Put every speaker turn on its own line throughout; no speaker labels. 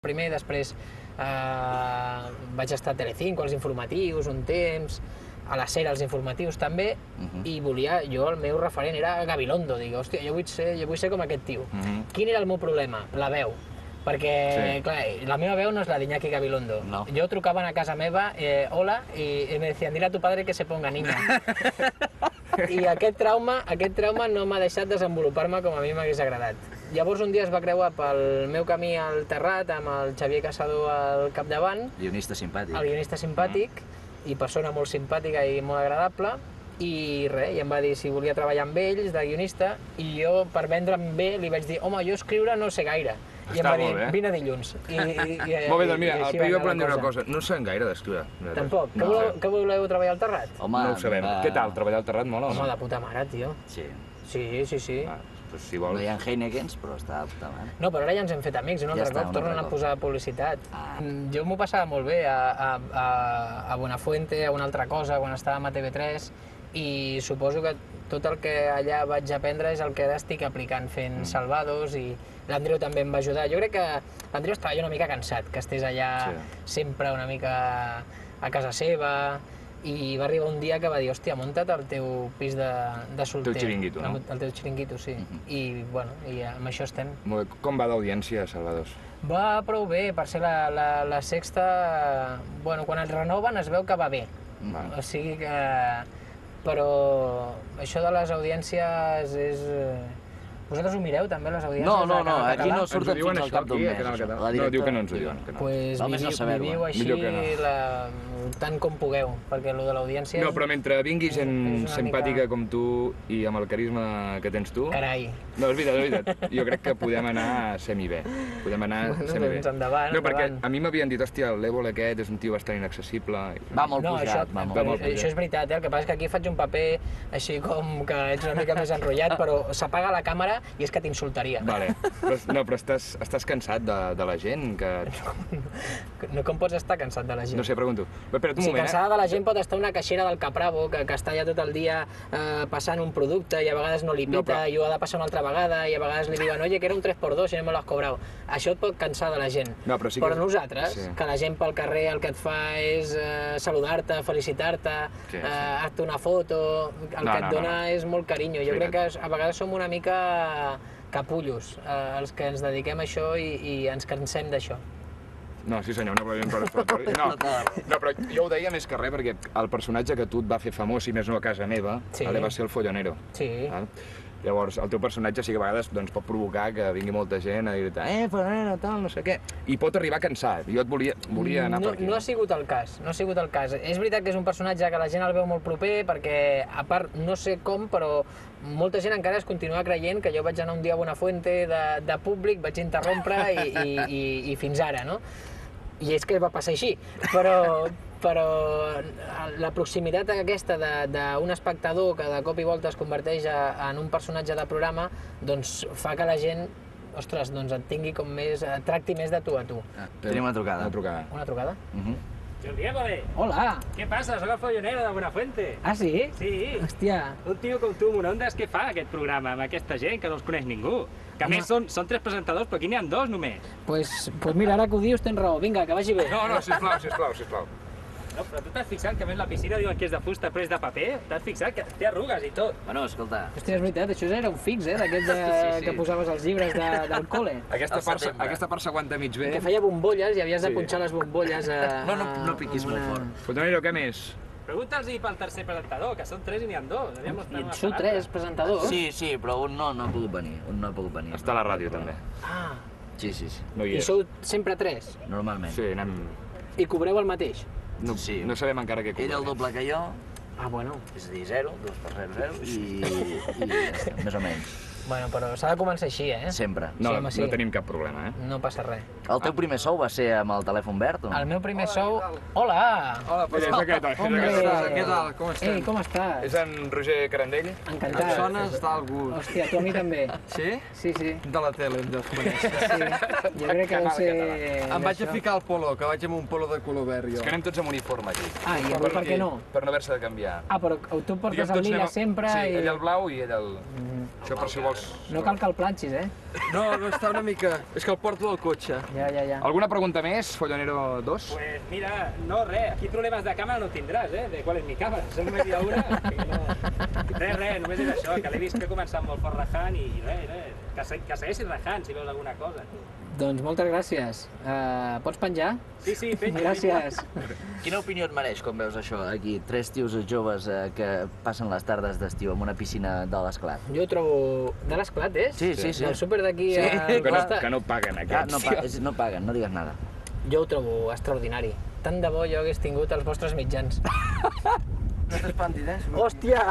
primer, després vaig estar a Telecinco, als informatius, un temps, a la SER, als informatius també, i volia, jo el meu referent era Gabilondo, dic, hòstia, jo vull ser com aquest tio. Quin era el meu problema? La veu. Perquè, clar, la meva veu no és la d'Iñaki Gabilondo. Jo trucaven a casa meva, hola, i me decían, dile a tu padre que se ponga niña. I aquest trauma no m'ha deixat desenvolupar-me com a mi m'hagués agradat. Llavors un dia es va creuar pel meu camí al Terrat amb el Xavier Caçador al capdavant.
Guionista simpàtic.
El guionista simpàtic, i persona molt simpàtica i molt agradable, i res, i em va dir si volia treballar amb ells, de guionista, i jo, per vendre'm bé, li vaig dir, home, jo escriure no sé gaire. I em va dir, vine dilluns.
Molt bé, doncs mira, el Peyu aprendrà una cosa, no sabem gaire d'escriure.
Tampoc? Que voleu treballar al Terrat?
No ho sabem. Què tal, treballar al Terrat mola o no?
Home, de puta mare, tio.
Sí.
Sí.
Si vols...
No hi ha Heinekens, però està de puta mare.
No, però ara ja ens hem fet amics, un altre cop tornen a posar publicitat. Jo m'ho passava molt bé a Buenafuente, a una altra cosa, quan estàvem a TV3, i suposo que tot el que allà vaig aprendre és el que ara estic aplicant fent Salvados, i l'Andreu també em va ajudar. Jo crec que l'Andreu estava ja una mica cansat, que estés allà sempre una mica a casa seva, i va arribar un dia que va dir, hòstia, munta't el teu pis de solter.
El teu xiringuito, no?
El teu xiringuito, sí. I, bueno, i amb això estem.
Com va d'audiència, Salvados?
Va prou bé, per ser la sexta... Bueno, quan et renoven es veu que va bé. O sigui que... Però això de les audiències és... Vosaltres ho mireu, també, les audiències?
No, aquí no surten fins al cap d'un mes.
No, diu que no ens ho diuen.
Doncs viviu així tant com pugueu, perquè allò de l'audiència...
No, però mentre vingui gent simpàtica com tu i amb el carisma que tens tu...
Carai!
No, és veritat. Jo crec que podem anar semi-bé. Podem anar semi-bé.
Doncs endavant.
No, perquè a mi m'havien dit, hòstia, l'Èvol aquest és un tio bastant inaccessible.
Va molt pujat, va molt pujat.
Això és veritat, el que passa és que aquí faig un paper així com que ets una mica més enrotllat, però s'apaga la càmera i és que t'insultaria.
Vale. No, però estàs cansat de la gent?
No, com pots estar cansat de la gent?
No sé, pregunto. Espera't un moment,
cansada de la gent pot estar una caixera del Capravo, que està allà tot el dia passant un producte i a vegades no li pita, i ho ha de passar una altra vegada, i a vegades li diuen, oye, que era un 3x2 i no me l'has cobrat. Això et pot cansar de la gent. Però nosaltres, que la gent pel carrer el que et fa és saludar-te, felicitar-te, fer-te una foto, el que et dona és molt carinyo. Jo crec que a vegades som una mica capullos, els que ens dediquem a això i ens cansem d'això.
No, sí senyor, un aplaudiment per això. No, però jo ho deia més que res perquè el personatge que tu et va fer famós, i més no a casa meva, va ser el Follonero.
Sí.
Llavors, el teu personatge sí que a vegades pot provocar que vingui molta gent a dir-te Follonero, tal, no sé què, i pot arribar a cansar. Jo et volia anar per aquí.
No ha sigut el cas, no ha sigut el cas. És veritat que és un personatge que la gent el veu molt proper, perquè, a part, no sé com, però molta gent encara es continua creient que jo vaig anar un dia a Buenafuente de públic, vaig interrompre i fins ara, no? I és que va passar així, però la proximitat aquesta d'un espectador que de cop i volta es converteix en un personatge de programa, doncs fa que la gent, ostres, doncs et tingui com més, et tracti més de tu a tu.
Tenim una trucada.
Una trucada?
Jordi Évole!
Hola!
Què passa? Soc el Follonero de Buenafuente.
Ah, sí?
Sí.
Hòstia!
Un tio com tu, Monondes, què fa aquest programa amb aquesta gent que no els coneix ningú? Que a més són 3 presentadors, però aquí n'hi ha 2 només.
Pues mira, ara que ho dius tens raó. Vinga, que vagi bé.
No, sisplau.
No, però tu t'has fixat que a més la piscina diuen que és de fusta però és de paper? T'has fixat que té arrugues i tot?
Bueno, escolta...
Hòstia, és veritat, això era un fix, d'aquests que posaves als llibres del col·le.
Aquesta part s'aguanta mig bé.
Que feia bombolles i havies de punxar les bombolles
No piquis molt fort.
Follonero, què més?
Pregunta'ls pel tercer presentador, que són 3 i n'hi ha 2.
I en sou 3 presentadors?
Sí, però un no ha pogut venir.
Està a la ràdio, també.
Ah.
Sí.
I sou sempre 3?
Normalment.
Sí, anem...
I cobreu el mateix?
No sabem encara què cobrem.
Ell el doble que jo.
Ah, bueno.
És a dir, 0, 2 per 0, 0, i més o menys.
Bueno, però s'ha de començar així,
Sempre.
No tenim cap problema,
No passa res.
El teu primer sou va ser amb el telèfon verd, o no?
El meu primer sou... Hola!
Hola, pues és aquest.
Què tal? Com estem?
Ei, com estàs?
És en Roger Carandell?
Encantat.
Et sones d'algú?
Hòstia, tu a mi també.
Sí?
Sí.
De la tele, em deus conèixer.
Sí, jo crec que deu ser...
Em vaig a ficar al polo, que vaig amb un polo de color verd, jo.
És que anem tots amb uniforme aquí.
Ah, i avui per què no?
Per no haver-se de canviar.
Ah, però tu portes el lila sempre i...
Sí, ell el blau i ell el... Això per si vols
No cal que el planxis, eh?
No, està una mica... És que el porto al cotxe.
Ja.
Alguna pregunta més, Follonero 2?
Pues mira, no, res, aquí problemes de càmera no tindràs, de qual és mi càmera, això només hi ha una, res, només és això, que l'he vist que ha començat molt fort rajant i res, que segueixis rajant si veus alguna cosa.
Doncs moltes gràcies. Pots penjar?
Sí, penja.
Gràcies.
Quina opinió et mereix quan veus això aquí? 3 tios joves que passen les tardes d'estiu en una piscina de l'Esclat.
Jo ho trobo... De l'Esclat, és?
Sí.
Del súper d'aquí
Sí,
a...
Que no paguen aquests.
No paguen, no digues nada.
Jo ho trobo extraordinari. Tant de bo jo hagués tingut els vostres mitjans.
No t'espantis,
Hòstia!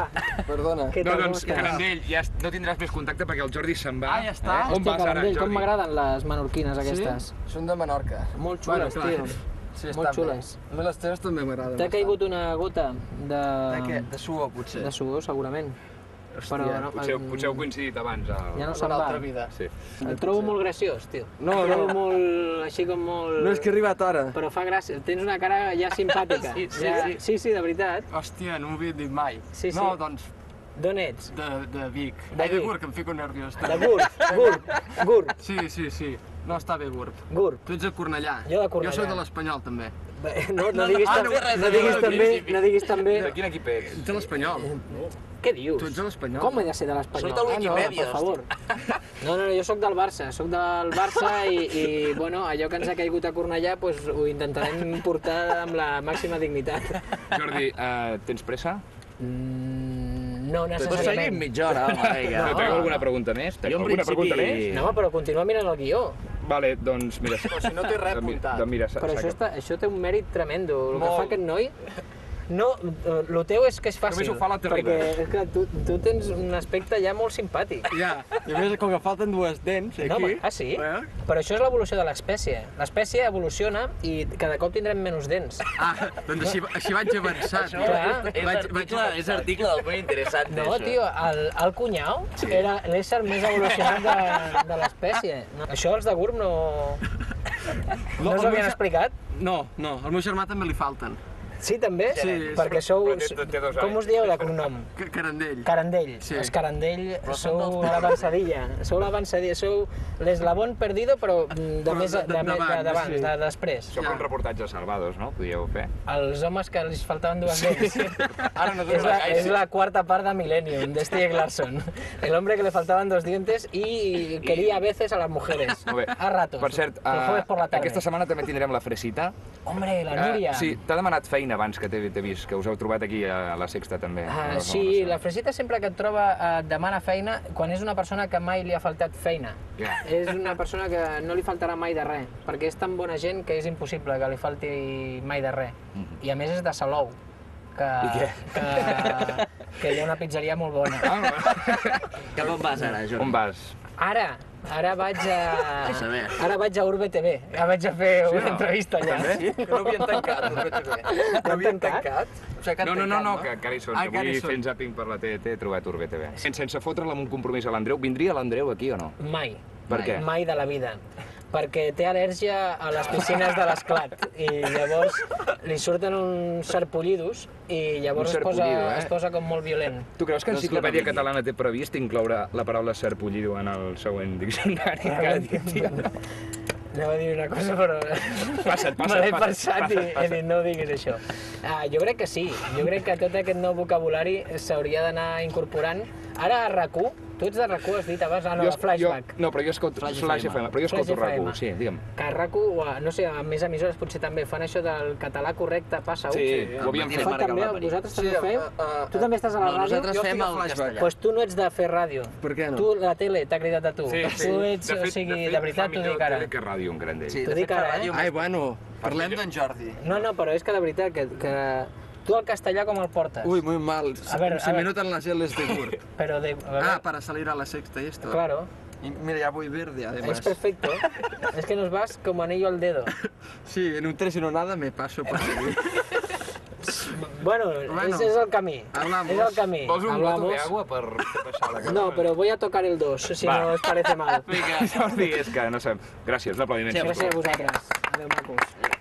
Perdona.
Que
No,
tal,
doncs,
com estàs?
Carandell, ja no tindràs més contacte perquè el Jordi se'n va.
Ja està.
On
Hòstia,
vas ara,
Carandell, com
Jordi?
m'agraden les menorquines aquestes.
Són de Menorca.
Molt xules, tio.
Sí,
Molt xules.
A mi les teves també m'agraden.
T'ha caigut una gota de...
De què? De suor, potser.
De suor, segurament. Però no,
Potser heu coincidit abans.
ja no
Una
se'n va.
altra vida.
Sí.
El trobo molt graciós, tio.
No,
El trobo
no.
molt... així com molt...
No és que he arribat ara.
Però fa gràcia. Tens una cara ja simpàtica. Sí, de veritat.
Hòstia, no m'ho havia dit mai.
Sí.
No, doncs,
D'on ets?
de Vic.
De
De
Vic.
Gurb, que em fico nerviós.
De Gurb.
Sí. No, està bé Gurb.
Gurb.
Tu ets de Cornellà.
Jo de Cornellà.
Jo soc de l'Espanyol, també.
No diguis també...
De quin equip ets?
Ets de l'Espanyol.
Què dius?
Tu ets de l'Espanyol.
Com he de ser de l'Espanyol?
Surt al Wikipedia,
per favor. No, jo sóc del Barça. Soc del Barça i bueno, allò que ens ha caigut a Cornellà pues, ho intentarem portar amb la màxima dignitat.
Jordi, tens pressa?
No
Doncs seguim
necessàriament.
mitja hora, home, vinga.
No, teniu alguna pregunta més?
Jo, en
Alguna pregunta més?
principi...
No, però continua mirant el guió.
Vale, doncs mira...
Però si no té res apuntat.
Doncs mira,
Però això té un mèrit tremendo. El que
Molt.
fa aquest noi... No, el teu és que és fàcil.
Només ho fa la Terrible.
Perquè és que tu tens un aspecte ja molt simpàtic.
Ja, i a més, com que falten dues dents,
No,
aquí...
sí?
Eh?
Però això és l'evolució de l'espècie. L'espècie evoluciona i cada cop tindrem menys dents.
Ah, doncs així vaig avançar, tio.
Clar.
És article del molt interessant,
No,
això.
tio, el cunyau era l'ésser més evolucionat de l'espècie. No, això els de Gurb no
No,
us ho havien explicat?
No, al meu germà també li falten.
Sí, també?
Sí,
Perquè sou...
però té 2
Com
anys.
us dieu de cognom?
Carandell.
Carandell.
Sí.
Els Carandell
Però són
sou
dels
l'avançadilla. Sou l'avançadilla, sou l'eslabón perdido, però de
Però
més d'abans,
sí.
de després.
Som un reportatge de Salvados, no? Podíeu fer.
Els homes que els faltaven dues dents.
Ara no
Es la cuarta parte de Millennium, de Stieg Larsson. El hombre que le faltaban 2 dientes y quería a veces a las mujeres.
Molt bé.
A ratos.
Per cert,
Los jueves por la tarde.
aquesta setmana també tindrem la Fresita.
Hombre, la Núria.
Sí, t'ha demanat feina abans que t'he vist, que us heu trobat aquí a la Sexta també.
Sí, la Fresita sempre que et troba et demana feina quan és una persona que mai li ha faltat feina.
Ja.
És una persona que no li faltarà mai de res, perquè és tan bona gent que és impossible que li falti mai de res. I a més és de Salou, que hi ha una pizzeria molt bona.
Cap on vas ara, Jordi?
On vas?
Ara vaig a...
saber.
Ara vaig a Urbe TV. Ja vaig a fer una entrevista allà.
Sí? Que no havien tancat, no veig bé.
No havien tancat?
O sigui, que han
No,
tancat,
que encara hi són.
Ah,
Que
encara hi
avui
són.
fent zàping per la TDT he trobat Urbe TV. Sense fotre'l amb un compromís a l'Andreu, vindria l'Andreu aquí o no?
Mai.
Per què?
Mai de la vida. Perquè té al·lèrgia a les piscines de l'Esclat i llavors li surten uns sarpollidos i llavors
Un sarpollido,
es posa com molt violent.
Tu creus que
No és
Enciclopèdia
que no
Catalana té previst incloure la paraula sarpollido en el següent diccionari? Cada dia?
Anava a dir una cosa, però
Passa't,
me l'he pensat i he dit no diguis això. Jo crec que sí, jo crec que tot aquest nou vocabulari s'hauria d'anar incorporant. Ara a RAC1, tu ets de RAC1, has dit abans, de Flashback.
No, però jo escolto
Flash
Flash
FM.
FM, però jo escolto
Flash FM.
RAC1, sí, digue'm.
Que a RAC1, no sé, a més emissores potser també fan això del català correcte passa
Sí,
un.
ho havíem
Matías
fet.
Fa
Marc
també,
Albani.
vosaltres
Sí,
també ho feu? Tu també estàs a la
No,
ràdio?
nosaltres
Jo
fem
estic a
el
Flashback.
castellà.
Doncs tu no ets de fer ràdio.
Per què no?
Tu, la tele t'ha cridat a tu.
Sí,
Tu ets, o sigui, de veritat t'ho dic ara.
Tele que ràdio, un grandell.
Sí,
T'ho
de
dic
fet,
ara,
la ràdio...
Ai, bueno, parlem d'en Jordi.
No, però és que de veritat, que tu el castellà com el portes?
Uy, muy mal.
A ver,
Se me notan las L's de Gurb.
Pero
Para salir a la Sexta y esto.
Claro,
Y mira, ya voy verde, además.
es perfecto. Es que nos vas como anillo al dedo.
Sí, en un 3 y no nada me paso por ahí.
Bueno,
Bueno,
ese es el camí.
hablamos.
Es el camí.
Vols un goto
Hablamos.
de agua per fer passar la cosa?
No, pero voy a tocar el 2, si
Va.
no os parece mal.
Vinga, Jordi, és que no sé. Gràcies, un aplaudiment.
Gràcies a vosaltres. Adéu, macos.